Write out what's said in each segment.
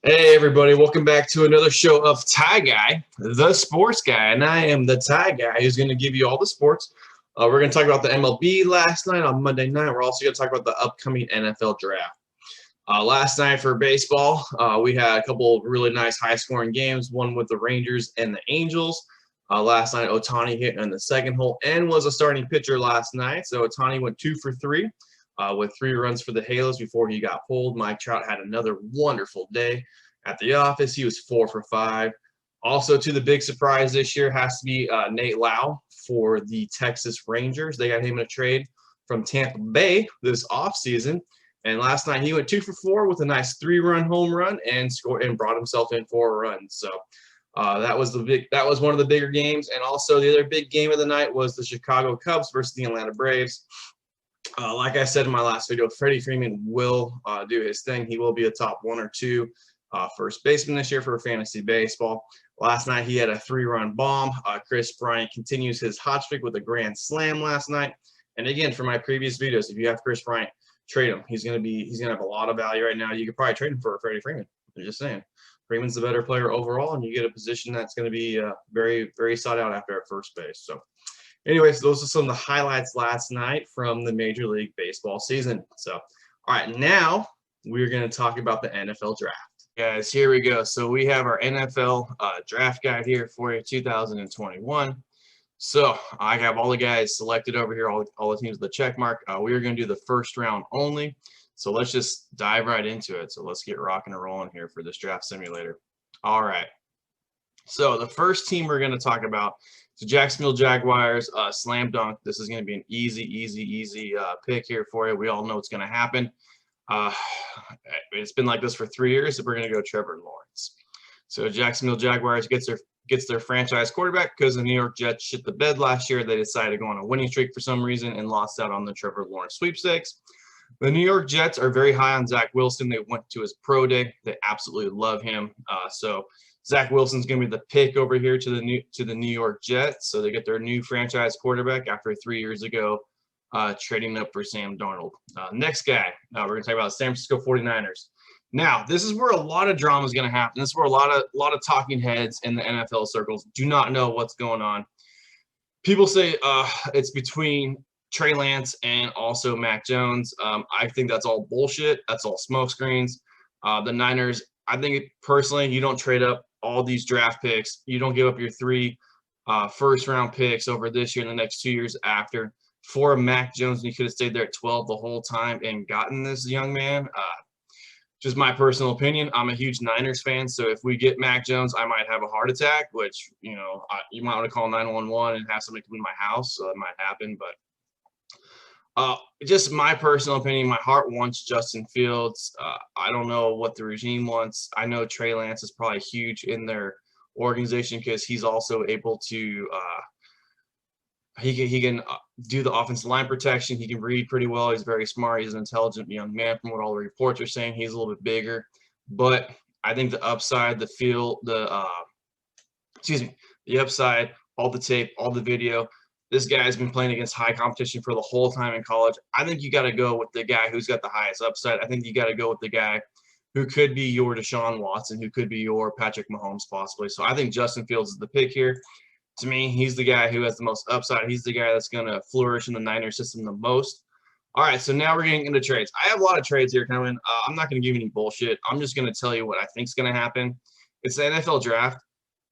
Hey everybody, welcome back to another show of Tie Guy, the sports guy, and I am the Tie Guy who's going to give you all the sports. We're going to talk about the MLB last night on Monday night. We're also going to talk about the upcoming NFL draft. Last night for baseball, we had a couple of really nice high-scoring games, one with the Rangers and the Angels. Last night, Ohtani hit in the second hole and was a starting pitcher last night, so Ohtani went 2 for 3. With 3 runs for the Halos before he got pulled. Mike Trout had another wonderful day at the office. He was 4 for 5. Also, to the big surprise this year has to be Nate Lau for the Texas Rangers. They got him in a trade from Tampa Bay this offseason. And last night he went 2 for 4 with a nice 3-run home run and scored and brought himself in 4 runs. So that was one of the bigger games. And also the other big game of the night was the Chicago Cubs versus the Atlanta Braves. Like I said in my last video, Freddie Freeman will do his thing. He will be a top 1 or 2 first baseman this year for fantasy baseball. Last night he had a 3-run bomb. Chris Bryant continues his hot streak with a grand slam last night. And again, for my previous videos, if you have Chris Bryant, trade him. He's gonna have a lot of value right now. You could probably trade him for Freddie Freeman. I'm just saying. Freeman's the better player overall, and you get a position that's going to be very, very sought out after at first base. So anyways, those are some of the highlights last night from the Major League Baseball season. So, all right, now we're going to talk about the NFL draft. Guys, here we go. So we have our NFL draft guide here for you, 2021. So I have all the guys selected over here, all the teams with the check mark. We are going to do the first round only. So let's just dive right into it. So let's get rocking and rolling here for this draft simulator. All right. So the first team we're going to talk about is the Jacksonville Jaguars. Slam dunk. This is going to be an easy pick here for you. We all know what's going to happen. It's been like this for 3 years. So we're going to go Trevor Lawrence. So Jacksonville Jaguars gets their franchise quarterback because the New York Jets shit the bed last year. They decided to go on a winning streak for some reason and lost out on the Trevor Lawrence sweepstakes. The New York Jets are very high on Zach Wilson. They went to his pro day. They absolutely love him. So Zach Wilson's going to be the pick over here to the New York Jets. So they get their new franchise quarterback after 3 years ago trading up for Sam Darnold. Next guy, we're going to talk about the San Francisco 49ers. Now, this is where a lot of drama is going to happen. This is where a lot of talking heads in the NFL circles do not know what's going on. People say it's between Trey Lance and also Mac Jones. I think that's all bullshit. That's all smokescreens. The Niners, I think personally, you don't trade up all these draft picks. You don't give up your 3 first-round picks over this year and the next 2 years after for Mac Jones. And you could have stayed there at 12 the whole time and gotten this young man. Just my personal opinion. I'm a huge Niners fan, so if we get Mac Jones, I might have a heart attack, which, you know, you might want to call 911 and have somebody come to my house, so that might happen. But just my personal opinion, my heart wants Justin Fields. I don't know what the regime wants. I know Trey Lance is probably huge in their organization because he's also able to he can do the offensive line protection. He can read pretty well. He's very smart. He's an intelligent young man from what all the reports are saying. He's a little bit bigger. But I think the upside, the upside, all the tape, all the video, this guy's been playing against high competition for the whole time in college. I think you got to go with the guy who's got the highest upside. I think you got to go with the guy who could be your Deshaun Watson, who could be your Patrick Mahomes possibly. So I think Justin Fields is the pick here. To me, he's the guy who has the most upside. He's the guy that's going to flourish in the Niners system the most. All right, so now we're getting into trades. I have a lot of trades here coming. I'm not going to give you any bullshit. I'm just going to tell you what I think is going to happen. It's the NFL draft.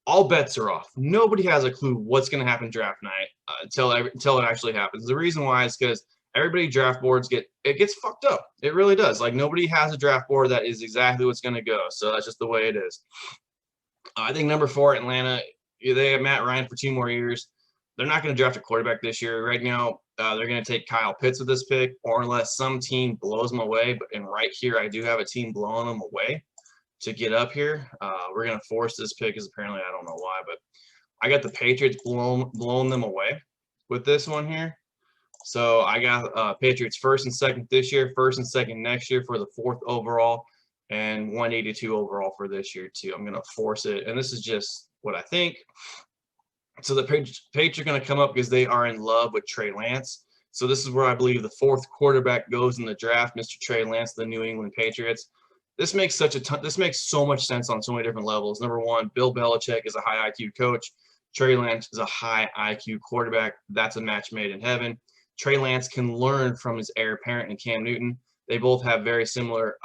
All bets are off. Nobody has a clue what's going to happen draft night until it actually happens. The reason why is because everybody draft boards gets fucked up. It really does. Like, nobody has a draft board that is exactly what's going to go. So that's just the way it is. I think number 4, Atlanta. They have Matt Ryan for 2 more years. They're not going to draft a quarterback this year. Right now, they're going to take Kyle Pitts with this pick, or unless some team blows them away. And right here, I do have a team blowing them away to get up here. We're going to force this pick, because apparently I don't know why, but I got the Patriots blowing them away with this one here. So I got Patriots 1st and 2nd this year, 1st and 2nd next year for the 4th overall, and 182 overall for this year too. I'm going to force it, and this is just what I think. So the Patriots are going to come up because they are in love with Trey Lance. So this is where I believe the 4th quarterback goes in the draft, Mr. Trey Lance, the New England Patriots. this makes this makes so much sense on so many different levels. Number one, Bill Belichick is a high IQ coach. Trey Lance is a high IQ quarterback. That's a match made in heaven. Trey Lance can learn from his heir apparent in Cam Newton. They both have very similar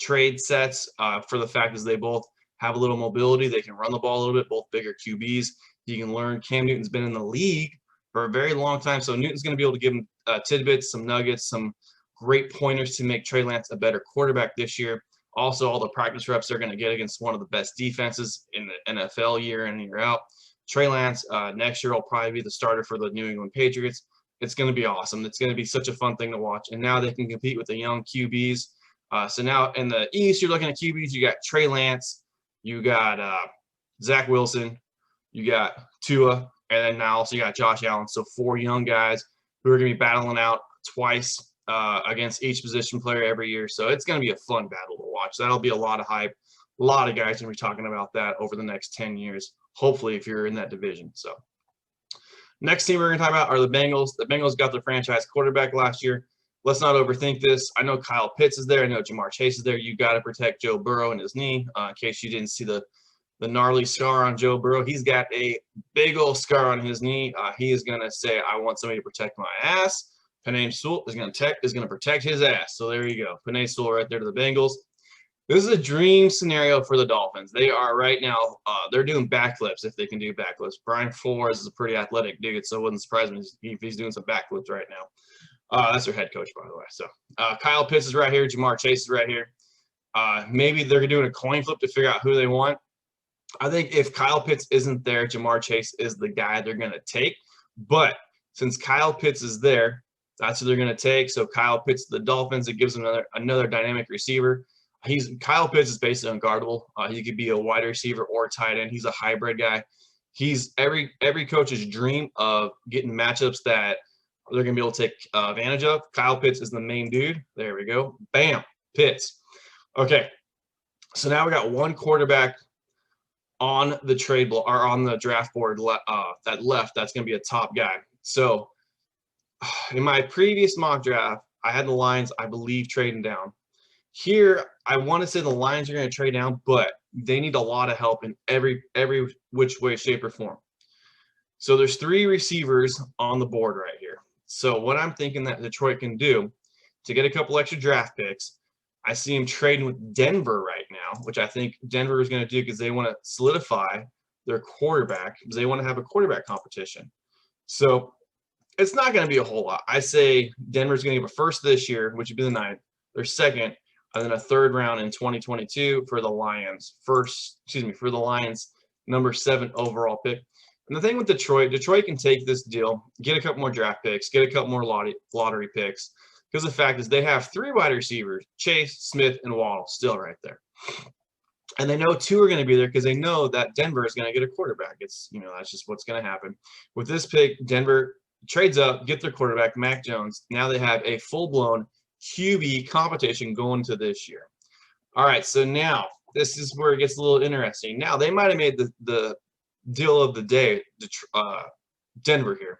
trade sets for the fact is they both have a little mobility. They can run the ball a little bit, both bigger QBs. You can learn. Cam Newton's been in the league for a very long time, so Newton's going to be able to give him tidbits, some nuggets, some great pointers to make Trey Lance a better quarterback this year. Also, all the practice reps they're going to get against one of the best defenses in the NFL year in and year out. Trey Lance next year will probably be the starter for the New England Patriots. It's going to be awesome. It's going to be such a fun thing to watch. And now they can compete with the young QBs. So now in the East, you're looking at QBs. You got Trey Lance. You got Zach Wilson. You got Tua. And then now also you got Josh Allen. So 4 young guys who are going to be battling out twice against each position player every year. So it's going to be a fun battle to watch. That'll be a lot of hype. A lot of guys going to be talking about that over the next 10 years, hopefully, if you're in that division. So next team we're going to talk about are the Bengals. The Bengals got their franchise quarterback last year. Let's not overthink this. I know Kyle Pitts is there. I know Jamar Chase is there. You got to protect Joe Burrow and his knee. In case you didn't see the gnarly scar on Joe Burrow, he's got a big old scar on his knee. He is going to say, I want somebody to protect my ass. Penei Sewell is going to protect his ass. So there you go. Penei Sewell right there to the Bengals. This is a dream scenario for the Dolphins. They are right now, they're doing backflips if they can do backflips. Brian Flores is a pretty athletic dude, so it wouldn't surprise me if he's doing some backflips right now. That's their head coach, by the way. So Kyle Pitts is right here. Jamar Chase is right here. Maybe they're doing a coin flip to figure out who they want. I think if Kyle Pitts isn't there, Jamar Chase is the guy they're going to take. But since Kyle Pitts is there, that's who they're going to take. So Kyle Pitts, the Dolphins, it gives them another dynamic receiver. Kyle Pitts is basically unguardable. He could be a wide receiver or tight end. He's a hybrid guy. He's every coach's dream of getting matchups that they're going to be able to take advantage of. Kyle Pitts is the main dude. There we go. Bam. Pitts. Okay. So now we got one quarterback on the trade or on the draft board that left. That's going to be a top guy. So in my previous mock draft, I had the Lions, I believe, trading down. Here, I want to say the Lions are going to trade down, but they need a lot of help in every which way, shape, or form. So there's 3 receivers on the board right here. So what I'm thinking that Detroit can do to get a couple extra draft picks, I see him trading with Denver right now, which I think Denver is going to do because they want to solidify their quarterback because they want to have a quarterback competition. So it's not going to be a whole lot. I say Denver's going to give a first this year, which would be the 9th, their second, and then a 3rd round in 2022 for the Lions. For the Lions, number 7 overall pick. And the thing with Detroit can take this deal, get a couple more draft picks, get a couple more lottery picks, because the fact is they have 3 wide receivers, Chase, Smith, and Waddle, still right there. And they know 2 are going to be there because they know that Denver is going to get a quarterback. It's, that's just what's going to happen. With this pick, Denver trades up, get their quarterback, Mac Jones. Now they have a full-blown QB competition going to this year. All right, so now this is where it gets a little interesting. Now they might have made the deal of the day, Denver here,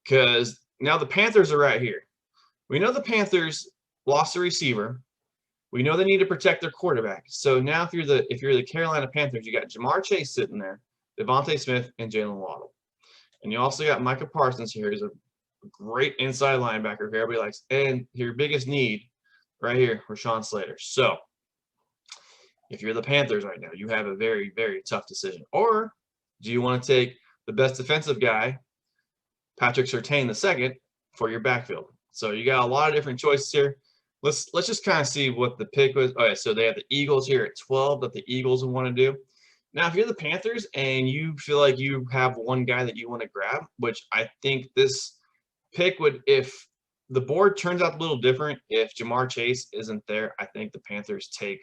because now the Panthers are right here. We know the Panthers lost a receiver. We know they need to protect their quarterback. So now if you're the Carolina Panthers, you got Jamar Chase sitting there, Devontae Smith, and Jalen Waddle. And you also got Micah Parsons here. He's a great inside linebacker here. Everybody likes. And your biggest need right here, Rashawn Slater. So if you're the Panthers right now, you have a very, very tough decision. Or do you want to take the best defensive guy, Patrick Surtain II, for your backfield? So you got a lot of different choices here. Let's just kind of see what the pick was. All right, so they have the Eagles here at 12 that the Eagles would want to do. Now, if you're the Panthers and you feel like you have one guy that you want to grab, which I think this pick would, if the board turns out a little different, if Jamar Chase isn't there, I think the Panthers take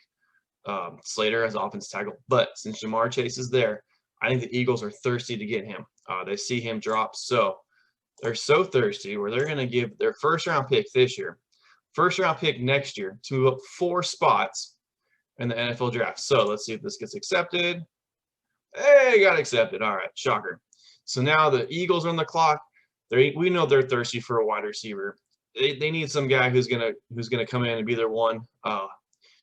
Slater as offensive tackle. But since Jamar Chase is there, I think the Eagles are thirsty to get him. They see him drop. So they're so thirsty where they're going to give their first-round pick this year, first-round pick next year to move up 4 spots in the NFL draft. So let's see if this gets accepted. Hey, got accepted. All right, shocker. So now the Eagles are on the clock. We know they're thirsty for a wide receiver. They need some guy who's gonna come in and be their one.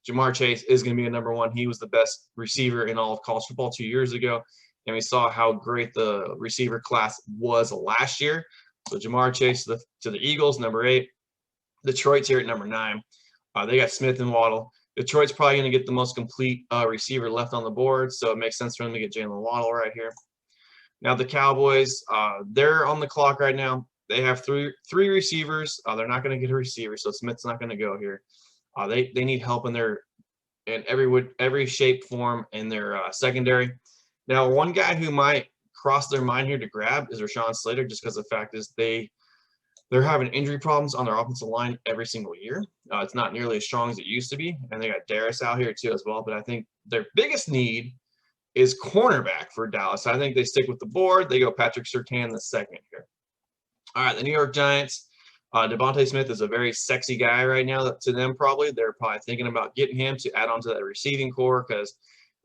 Ja'Marr Chase is going to be a number one. He was the best receiver in all of college football 2 years ago, and we saw how great the receiver class was last year. So Ja'Marr Chase to the Eagles, number 8. Detroit's here at number 9. They got Smith and Waddle. Detroit's probably going to get the most complete receiver left on the board, so it makes sense for them to get Jalen Waddle right here. Now the Cowboys, they're on the clock right now. They have three receivers. They're not going to get a receiver, so Smith's not going to go here. They need help in every shape, form in their secondary. Now, one guy who might cross their mind here to grab is Rashawn Slater, just because the fact is they're having injury problems on their offensive line every single year. It's not nearly as strong as it used to be, and they got Darius out here too as well. But I think their biggest need is cornerback for Dallas. I think they stick with the board. They go Patrick Surtain the second here. All right, the New York Giants. Devontae Smith is a very sexy guy right now to them probably. They're probably thinking about getting him to add on to that receiving core because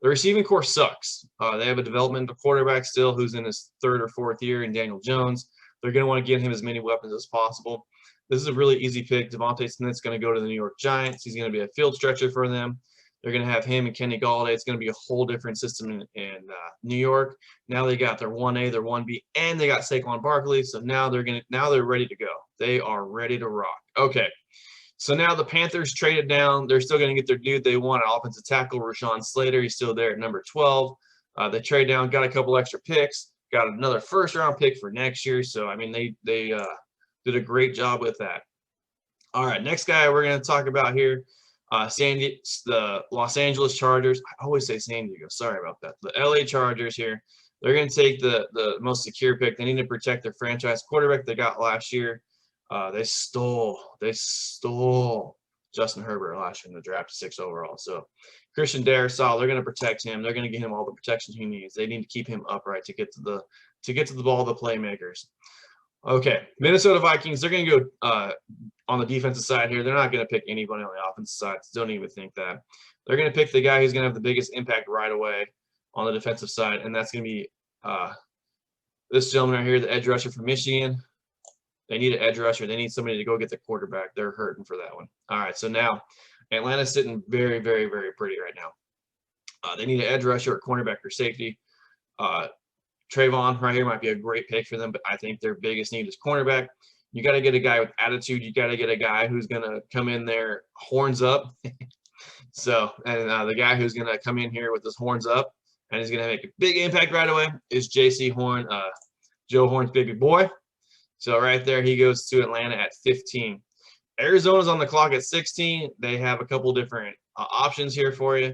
the receiving core sucks. They have a developmental quarterback still who's in his 3rd or 4th year in Daniel Jones. They're going to want to get him as many weapons as possible. This is a really easy pick. Devontae Smith's going to go to the New York Giants. He's going to be a field stretcher for them. They're going to have him and Kenny Golladay. It's going to be a whole different system in New York. Now they got their 1A, their 1B, and they got Saquon Barkley. So now they're ready to go. They are ready to rock. Okay. So now the Panthers traded down. They're still going to get their dude. They want an offensive tackle, Rashawn Slater. He's still there at number 12. They trade down, got a couple extra picks, got another 1st-round pick for next year. So, I mean, they did a great job with that. All right, next guy we're going to talk about here, the Los Angeles Chargers. I always say San Diego. Sorry about that. The LA Chargers here. They're going to take the most secure pick. They need to protect their franchise quarterback they got last year. They stole Justin Herbert last year in the draft, 6 overall. So Christian Darrisaw, they're going to protect him. They're going to give him all the protection he needs. They need to keep him upright to get to the ball, the playmakers. Okay, Minnesota Vikings, they're going to go on the defensive side here. They're not going to pick anybody on the offensive side. Don't even think that. They're going to pick the guy who's going to have the biggest impact right away on the defensive side, and that's going to be this gentleman right here, the edge rusher from Michigan. They need an edge rusher. They need somebody to go get the quarterback. They're hurting for that one. All right, so now Atlanta's sitting very, very, very pretty right now. They need an edge rusher, a cornerback, or safety. Trayvon right here might be a great pick for them, but I think their biggest need is cornerback. You got to get a guy with attitude. You got to get a guy who's going to come in there horns up. The guy who's going to come in here with his horns up and he's going to make a big impact right away is J.C. Horn, Joe Horn's baby boy. So right there, he goes to Atlanta at 15. Arizona's on the clock at 16. They have a couple different options here for you.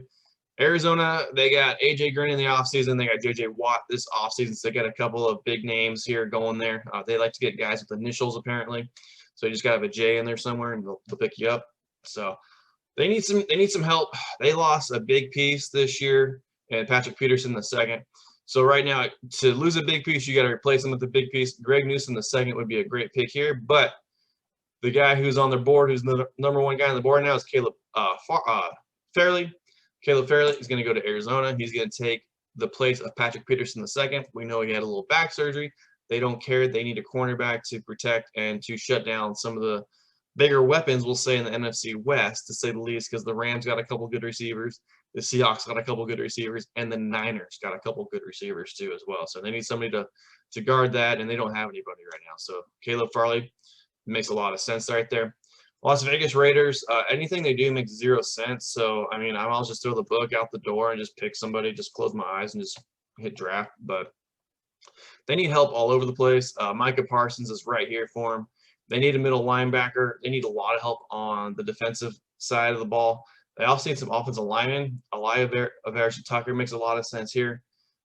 Arizona, they got A.J. Green in the offseason. They got J.J. Watt this offseason. So they got a couple of big names here going there. They like to get guys with initials, apparently. So you just got to have a J in there somewhere, and they'll pick you up. So they need some help. They lost a big piece this year, and Patrick Peterson the second. So right now, to lose a big piece, you got to replace him with a big piece. Greg Newsome the second would be a great pick here. But the guy who's on their board, who's the number one guy on the board now, is Caleb Fairley. Caleb Fairley is going to go to Arizona. He's going to take the place of Patrick Peterson II. We know he had a little back surgery. They don't care. They need a cornerback to protect and to shut down some of the bigger weapons, we'll say, in the NFC West, to say the least, because the Rams got a couple good receivers, the Seahawks got a couple good receivers, and the Niners got a couple good receivers too as well. So they need somebody to guard that, and they don't have anybody right now. So Caleb Farley makes a lot of sense right there. Las Vegas Raiders, anything they do makes 0 sense. So, I mean, I'll just throw the book out the door and just pick somebody, just close my eyes and just hit draft. But they need help all over the place. Micah Parsons is right here for them. They need a middle linebacker. They need a lot of help on the defensive side of the ball. They also need some offensive linemen. Elijah Tucker makes a lot of sense here.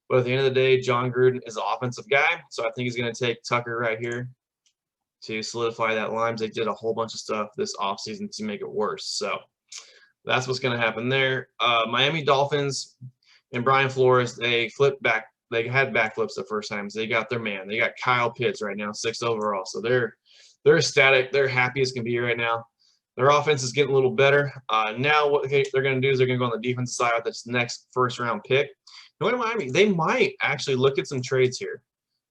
But at the end of the day, John Gruden is an offensive guy. So I think he's going to take Tucker right here to solidify that line. They did a whole bunch of stuff this offseason to make it worse. So that's what's going to happen there. Miami Dolphins and Brian Flores, they flipped back. They had backflips the first time. So they got their man. They got Kyle Pitts right now, 6th overall. So they're ecstatic. They're happy as can be right now. Their offense is getting a little better. Now what they're going to do is they're going to go on the defensive side with this next first-round pick. Knowing Miami, they might actually look at some trades here.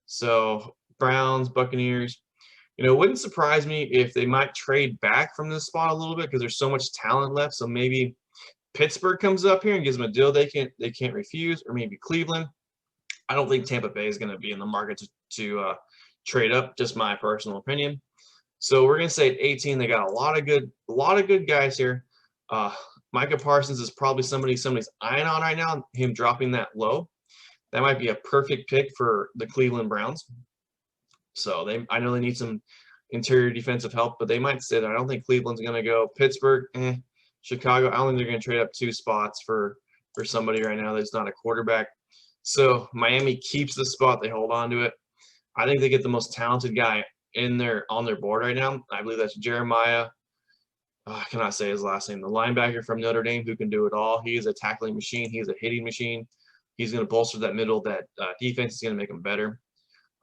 So Browns, Buccaneers. You know, it wouldn't surprise me if they might trade back from this spot a little bit because there's so much talent left. So maybe Pittsburgh comes up here and gives them a deal they can't refuse, or maybe Cleveland. I don't think Tampa Bay is going to be in the market to trade up. Just my personal opinion. So we're going to say at 18, they got a lot of good guys here. Micah Parsons is probably somebody's eyeing on right now. Him dropping that low, that might be a perfect pick for the Cleveland Browns. So I know they need some interior defensive help, but they might say that. I don't think Cleveland's going to go. Pittsburgh, Chicago, I don't think they're going to trade up 2 spots for somebody right now that's not a quarterback. So Miami keeps the spot. They hold on to it. I think they get the most talented guy on their board right now. I believe that's Jeremiah. I cannot say his last name. The linebacker from Notre Dame who can do it all. He is a tackling machine. He is a hitting machine. He's going to bolster that middle. That defense is going to make him better.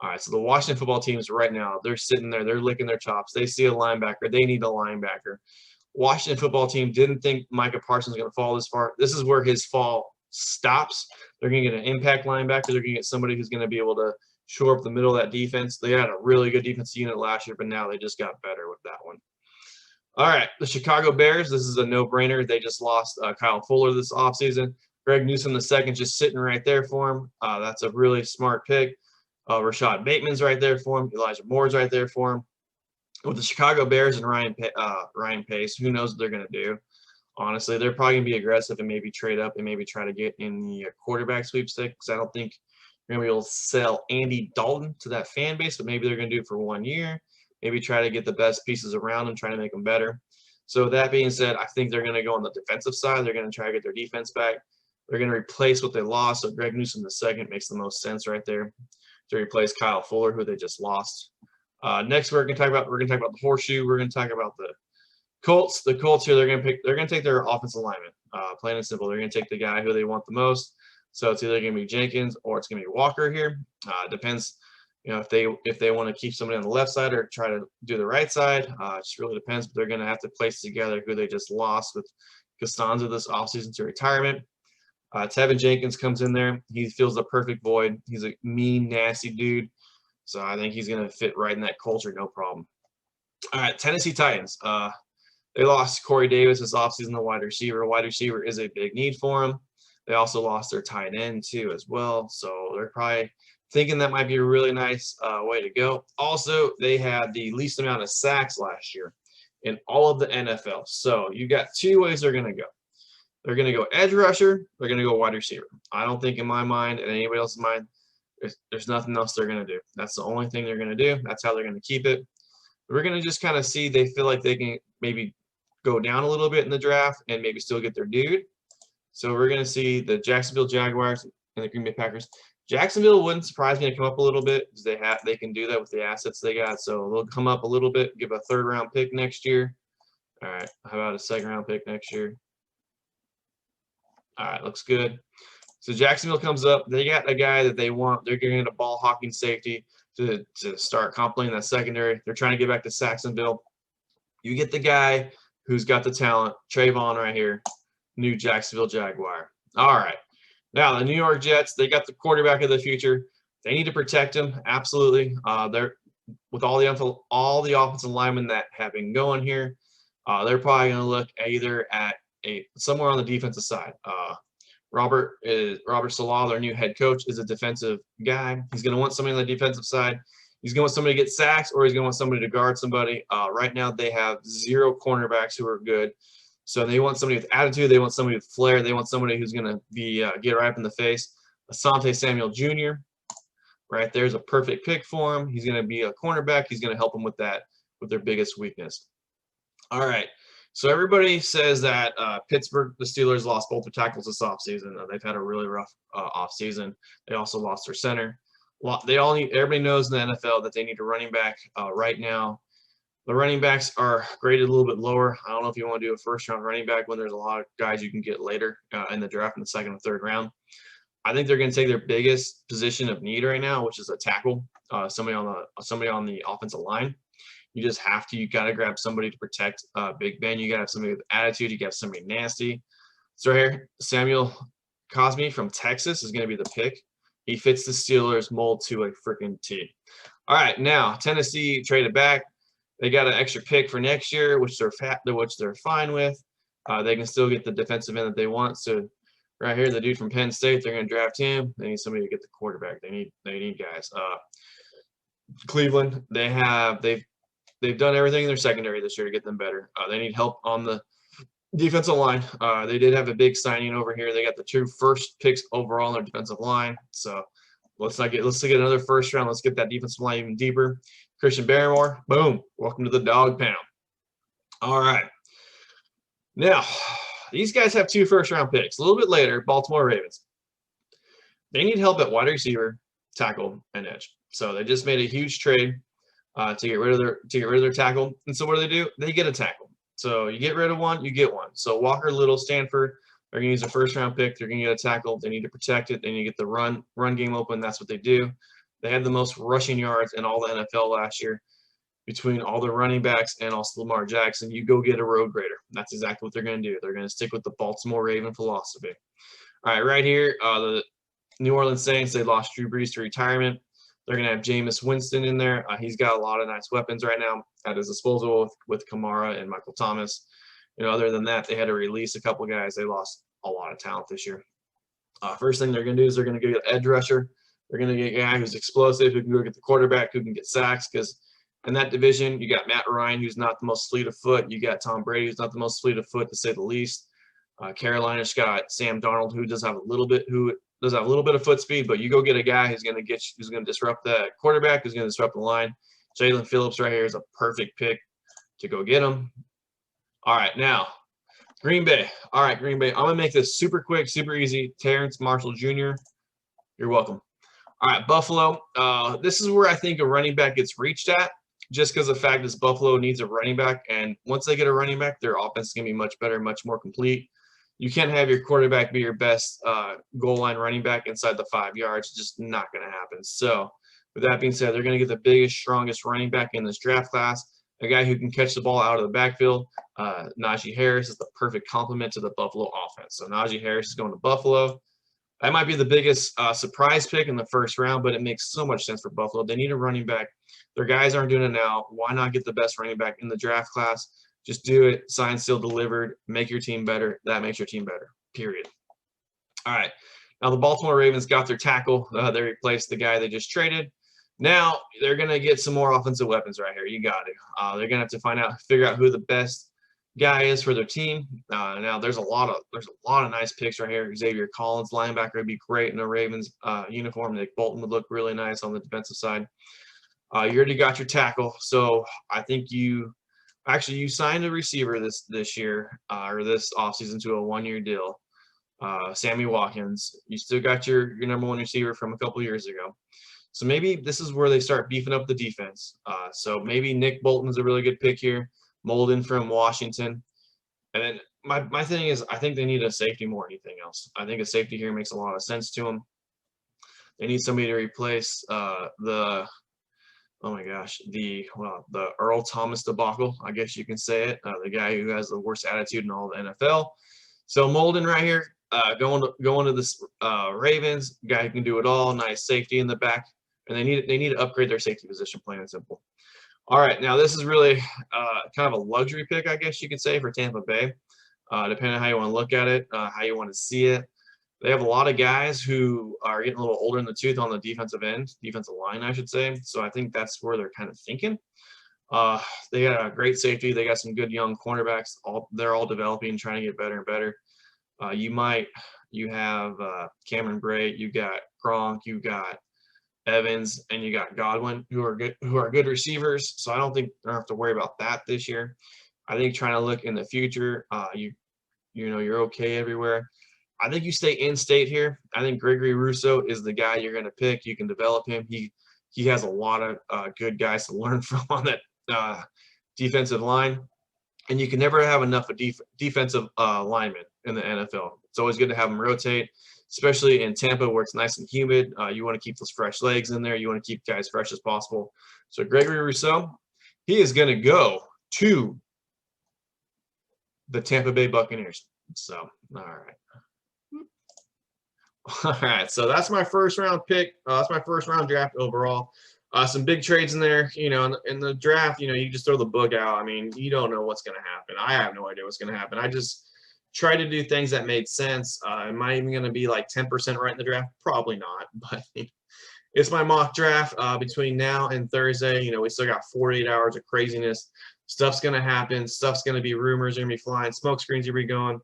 All right, so the Washington football teams right now, they're sitting there. They're licking their chops. They see a linebacker. They need a linebacker. Washington football team didn't think Micah Parsons was going to fall this far. This is where his fall stops. They're going to get an impact linebacker. They're going to get somebody who's going to be able to shore up the middle of that defense. They had a really good defensive unit last year, but now they just got better with that one. All right, the Chicago Bears, this is a no-brainer. They just lost Kyle Fuller this offseason. Greg Newsome II just sitting right there for him. That's a really smart pick. Rashad Bateman's right there for him. Elijah Moore's right there for him. With the Chicago Bears and Ryan Pace, who knows what they're going to do? Honestly, they're probably going to be aggressive and maybe trade up and maybe try to get in the quarterback sweepstakes. Because I don't think you're going to be able to sell Andy Dalton to that fan base, but maybe they're going to do it for 1 year. Maybe try to get the best pieces around them, try to make them better. So that being said, I think they're going to go on the defensive side. They're going to try to get their defense back. They're going to replace what they lost. So Greg Newsome II makes the most sense right there to replace Kyle Fuller, who they just lost. Next, we're going to talk about the horseshoe. We're going to talk about the Colts. The Colts here, they're going to take their offensive lineman. Plain and simple, they're going to take the guy who they want the most. So it's either going to be Jenkins or it's going to be Walker here. Depends. If they want to keep somebody on the left side or try to do the right side, it just really depends. But they're going to have to place together who they just lost with Costanza this offseason to retirement. Tevin Jenkins comes in there. He fills the perfect void. He's a mean, nasty dude. So I think he's going to fit right in that culture, no problem. All right, Tennessee Titans. They lost Corey Davis this offseason, the wide receiver. Wide receiver is a big need for him. They also lost their tight end, too, as well. So they're probably thinking that might be a really nice way to go. Also, they had the least amount of sacks last year in all of the NFL. So you got 2 ways they're going to go. They're going to go edge rusher. They're going to go wide receiver. I don't think in my mind and anybody else's mind there's nothing else they're going to do. That's the only thing they're going to do. That's how they're going to keep it. We're going to just kind of see they feel like they can maybe go down a little bit in the draft and maybe still get their dude. So we're going to see the Jacksonville Jaguars and the Green Bay Packers. Jacksonville wouldn't surprise me to come up a little bit because they can do that with the assets they got. So they'll come up a little bit, give a 3rd-round pick next year. All right, how about a 2nd-round pick next year? All right, looks good. So Jacksonville comes up. They got a guy that they want. They're getting a ball hawking safety to start complementing that secondary. They're trying to get back to Saxonville. You get the guy who's got the talent, Trayvon right here, new Jacksonville Jaguar. All right. Now, the New York Jets, they got the quarterback of the future. They need to protect him, absolutely. They're with all the offensive linemen that have been going here, they're probably going to look either at somewhere on the defensive side. Robert Saleh, their new head coach, is a defensive guy. He's going to want somebody on the defensive side. He's going to want somebody to get sacks, or he's going to want somebody to guard somebody. Right now, they have 0 cornerbacks who are good. So they want somebody with attitude. They want somebody with flair. They want somebody who's going to be get right up in the face. Asante Samuel Jr. right there's a perfect pick for him. He's going to be a cornerback. He's going to help them with their biggest weakness. All right. So everybody says that Pittsburgh, the Steelers, lost both their tackles this offseason. They've had a really rough offseason. They also lost their center. Everybody knows in the NFL that they need a running back right now. The running backs are graded a little bit lower. I don't know if you want to do a 1st-round running back when there's a lot of guys you can get later in the draft in the 2nd and 3rd round. I think they're going to take their biggest position of need right now, which is a tackle, somebody on the offensive line. You just have to. You got to grab somebody to protect Big Ben. You got to have somebody with attitude. You got to have somebody nasty. So right here, Samuel Cosme from Texas is going to be the pick. He fits the Steelers mold to a freaking T. All right, now Tennessee traded back. They got an extra pick for next year, which they're fine with. They can still get the defensive end that they want. So right here, the dude from Penn State, they're going to draft him. They need somebody to get the quarterback. They need guys. Cleveland, they've done everything in their secondary this year to get them better. They need help on the defensive line. They did have a big signing over here. They got the 2 first picks overall on their defensive line. So let's get another first round. Let's get that defensive line even deeper. Christian Barmore, boom. Welcome to the dog pound. All right. Now, these guys have 2 first-round picks. A little bit later, Baltimore Ravens. They need help at wide receiver, tackle, and edge. So they just made a huge trade to get rid of their tackle. And so what do? They get a tackle. So you get rid of one, you get one. So Walker Little, Stanford, they're going to use a first-round pick. They're going to get a tackle. They need to protect it. They need to get the run game open. That's what they do. They had the most rushing yards in all the NFL last year. Between all the running backs and also Lamar Jackson, you go get a road grader. That's exactly what they're going to do. They're going to stick with the Baltimore Raven philosophy. All right, right here, the New Orleans Saints, they lost Drew Brees to retirement. They're going to have Jameis Winston in there. He's got a lot of nice weapons right now at his disposal with Kamara and Michael Thomas. Other than that, they had to release a couple guys. They lost a lot of talent this year. First thing they're going to do is they're going to go get an edge rusher. They're going to get a guy who's explosive, who can go get the quarterback, who can get sacks, because in that division, you got Matt Ryan, who's not the most fleet of foot. You got Tom Brady, who's not the most fleet of foot, to say the least. Carolina's got Sam Darnold, who does have a little bit of foot speed, but you go get a guy who's going to disrupt the quarterback, who's going to disrupt the line. Jalen Phillips right here is a perfect pick to go get him. All right, now Green Bay. All right, Green Bay. I'm going to make this super quick, super easy. Terrence Marshall Jr., you're welcome. All right, Buffalo. This is where I think a running back gets reached at, just because the fact is Buffalo needs a running back, and once they get a running back, their offense is going to be much better, much more complete. You can't have your quarterback be your best goal line running back inside the 5 yards. It's just not going to happen. So with that being said, they're going to get the biggest, strongest running back in this draft class, a guy who can catch the ball out of the backfield. Najee Harris is the perfect complement to the Buffalo offense. So Najee Harris is going to Buffalo. That might be the biggest surprise pick in the first round, but it makes so much sense for Buffalo. They need a running back. Their guys aren't doing it now. Why not get the best running back in the draft class? Just do it. Signed, sealed, delivered. Make your team better. That makes your team better, period. All right. Now, the Baltimore Ravens got their tackle. They replaced the guy they just traded. Now, they're going to get some more offensive weapons right here. You got it. They're going to have to figure out who the best guy is for their team. Now there's a lot of nice picks right here. Xavier Collins, linebacker, would be great in a Ravens uniform. Nick Bolton would look really nice on the defensive side. You already got your tackle, so I think you signed a receiver this year or this offseason to a 1-year deal. Sammy Watkins. You still got your number 1 receiver from a couple years ago. So maybe this is where they start beefing up the defense. So maybe Nick Bolton's a really good pick here. Molden from Washington. And then my thing is, I think they need a safety more than anything else. I think a safety here makes a lot of sense to them. They need somebody to replace the Earl Thomas debacle, I guess you can say it. The guy who has the worst attitude in all the NFL. So Molden right here, going to this Ravens, guy who can do it all. Nice safety in the back, and they need to upgrade their safety position, plain and simple. All right, now this is really kind of a luxury pick, I guess you could say, for Tampa Bay, depending on how you want to look at it, how you want to see it. They have a lot of guys who are getting a little older in the tooth on the defensive line, I should say. So I think that's where they're kind of thinking. They got a great safety. They got some good young cornerbacks. They're all developing, trying to get better and better. You have Cameron Brate, you got Gronk, you got Evans, and you got Godwin, who are good receivers. So I don't think they don't have to worry about that this year. I think trying to look in the future, you're okay everywhere. I think you stay in state here. I think Gregory Rousseau is the guy you're going to pick. You can develop him. He has a lot of good guys to learn from on that defensive line. And you can never have enough of defensive linemen in the NFL. It's always good to have them rotate, especially in Tampa where it's nice and humid. You want to keep those fresh legs in there. You want to keep guys fresh as possible. So Gregory Rousseau, he is going to go to the Tampa Bay Buccaneers. So, all right. All right, so that's my first round pick. That's my first round draft overall. Some big trades in there. In the draft, you just throw the book out. I mean, you don't know what's going to happen. I have no idea what's going to happen. I just Try to do things that made sense. Am I even going to be like 10% right in the draft? Probably not, but it's my mock draft between now and Thursday. You know, we still got 48 hours of craziness. Stuff's going to happen. Stuff's going to be rumors are going to be flying. Smoke screens are going to be going.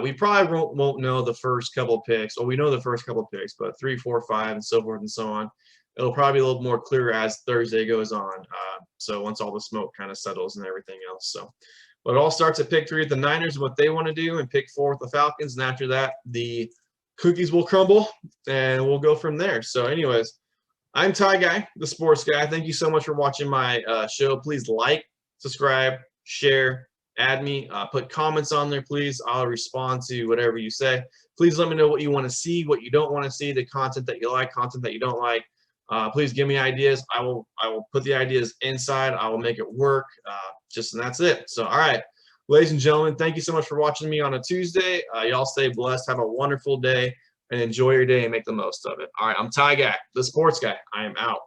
We probably won't know the first couple of picks. Well, we know the first couple of picks, but 3, 4, 5, and so forth and so on. It'll probably be a little more clear as Thursday goes on. So once all the smoke kind of settles and everything else. So, but it all starts at pick 3 with the Niners, what they want to do, and pick 4 with the Falcons. And after that, the cookies will crumble, and we'll go from there. So anyways, I'm Ty Guy, the sports guy. Thank you so much for watching my show. Please like, subscribe, share, add me, put comments on there, please. I'll respond to whatever you say. Please let me know what you want to see, what you don't want to see, the content that you like, content that you don't like. Please give me ideas. I will put the ideas inside. I will make it work. And that's it. So, all right, ladies and gentlemen, thank you so much for watching me on a Tuesday. Y'all stay blessed. Have a wonderful day and enjoy your day and make the most of it. All right, I'm Ty Guy, the sports guy. I am out.